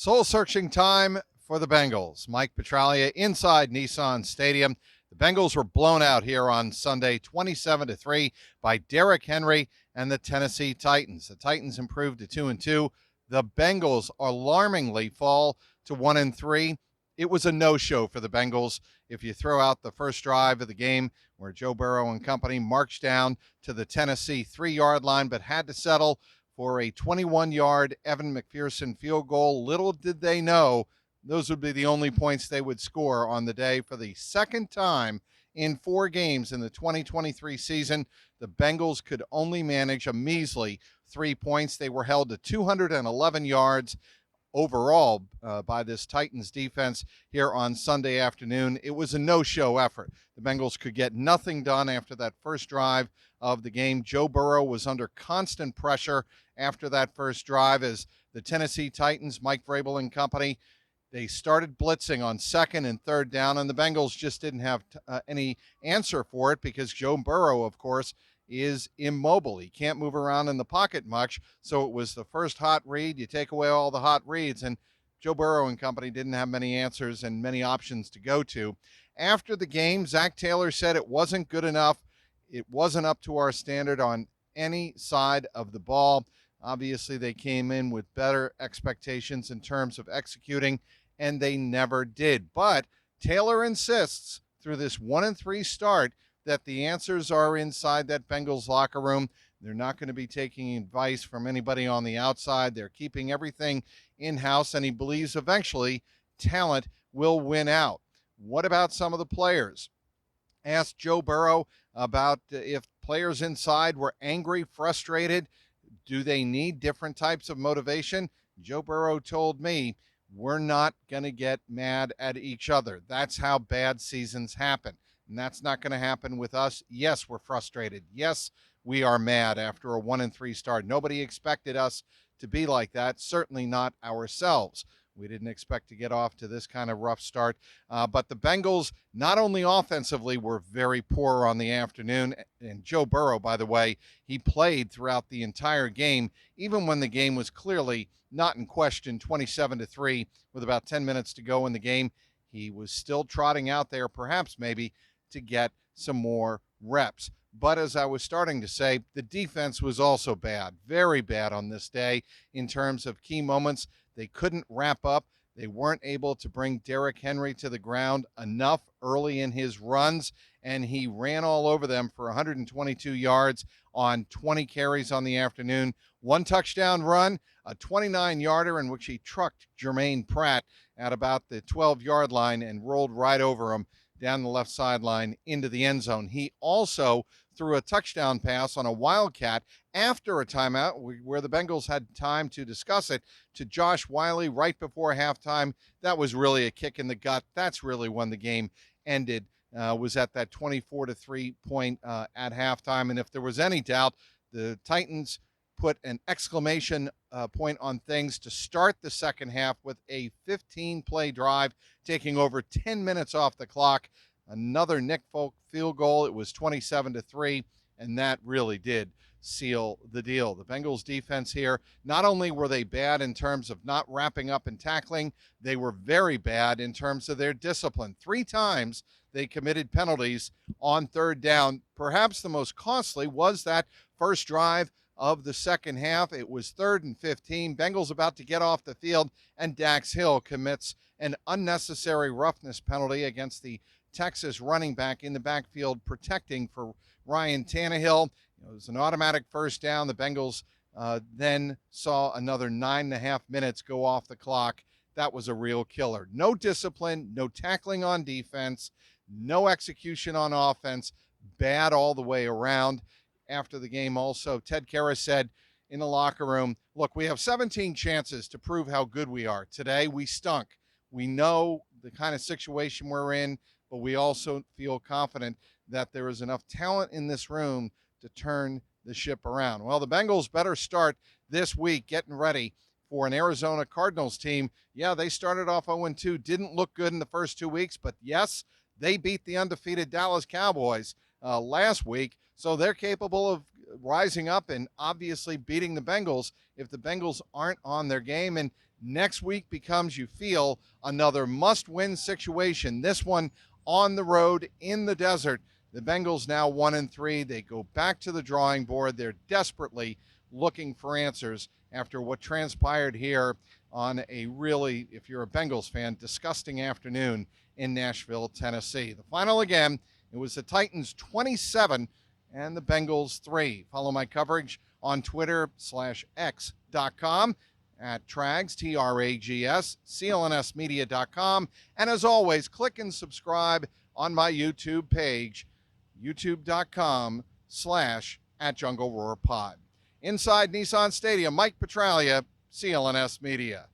Soul-searching time for the Bengals. Mike Petraglia inside Nissan Stadium. The Bengals were blown out here on Sunday, 27-3 by Derrick Henry and the Tennessee Titans. The Titans improved to 2-2. The Bengals alarmingly fall to 1-3. It was a no-show for the Bengals. If you throw out the first drive of the game where Joe Burrow and company marched down to the Tennessee 3-yard line but had to settle for a 21-yard Evan McPherson field goal. Little did they know those would be the only points they would score on the day. For the second time in 4 games in the 2023 season, the Bengals could only manage a measly 3 points. They were held to 211 yards overall by this Titans defense here on Sunday afternoon. It was a no-show effort. The Bengals could get nothing done after that first drive of the game. Joe Burrow was under constant pressure after that first drive as the Tennessee Titans, Mike Vrabel and company, they started blitzing on second and third down, and the Bengals just didn't have any answer for it because Joe Burrow, of course, is immobile. He can't move around in the pocket much, so it was the first hot read. You take away all the hot reads, and Joe Burrow and company didn't have many answers and many options to go to. After the game, Zach Taylor said it wasn't good enough. It wasn't up to our standard on any side of the ball. Obviously, they came in with better expectations in terms of executing, and they never did. But Taylor insists through this 1-3 start that the answers are inside that Bengals locker room. They're not going to be taking advice from anybody on the outside. They're keeping everything in-house, and he believes eventually talent will win out. What about some of the players? Asked Joe Burrow about if players inside were angry, frustrated. Do they need different types of motivation? Joe Burrow told me, we're not going to get mad at each other. That's how bad seasons happen. And that's not going to happen with us. Yes, we're frustrated. Yes, we are mad after a 1-3 start. Nobody expected us to be like that, certainly not ourselves. We didn't expect to get off to this kind of rough start. But the Bengals, not only offensively, were very poor on the afternoon. And Joe Burrow, by the way, he played throughout the entire game, even when the game was clearly not in question, 27-3, with about 10 minutes to go in the game. He was still trotting out there, perhaps maybe, to get some more reps. But as I was starting to say, the defense was also bad, very bad on this day in terms of key moments. They couldn't wrap up. They weren't able to bring Derrick Henry to the ground enough early in his runs, and he ran all over them for 122 yards on 20 carries on the afternoon. 1 touchdown run, a 29-yarder in which he trucked Jermaine Pratt at about the 12-yard line and rolled right over him down the left sideline into the end zone. He also threw a touchdown pass on a wildcat after a timeout where the Bengals had time to discuss it to Josh Wiley right before halftime. That was really a kick in the gut. That's really when the game ended, was at that 24-3 point at halftime. And if there was any doubt, the Titans put an exclamation point on things to start the second half with a 15-play drive, taking over 10 minutes off the clock. Another Nick Folk field goal. It was 27-3, and that really did seal the deal. The Bengals defense here, not only were they bad in terms of not wrapping up and tackling, they were very bad in terms of their discipline. 3 times they committed penalties on third down. Perhaps the most costly was that first drive of the second half. It was 3rd and 15. Bengals about to get off the field, and Dax Hill commits an unnecessary roughness penalty against the Texas running back in the backfield protecting for Ryan Tannehill. It was an automatic first down. The Bengals then saw another 9.5 minutes go off the clock. That was a real killer. No discipline, no tackling on defense, no execution on offense. Bad all the way around. After the game also, Ted Karras said in the locker room, look, we have 17 chances to prove how good we are. Today, we stunk. We know the kind of situation we're in, but we also feel confident that there is enough talent in this room to turn the ship around. Well, the Bengals better start this week getting ready for an Arizona Cardinals team. Yeah, they started off 0-2, didn't look good in the first 2 weeks, but yes, they beat the undefeated Dallas Cowboys last week, so they're capable of rising up and obviously beating the Bengals if the Bengals aren't on their game. And Next week becomes, you feel, another must-win situation. This one on the road in the desert. The Bengals now 1-3. They go back to the drawing board. They're desperately looking for answers after what transpired here on a really, if you're a Bengals fan, disgusting afternoon in Nashville, Tennessee. The final again, it was the Titans 27 and the Bengals 3. Follow my coverage on Twitter/X.com at Trags, Trags, CLNSmedia.com. And as always, click and subscribe on my YouTube page, youtube.com/@JungleRoarPod. Inside Nissan Stadium, Mike Petraglia, CLNS Media.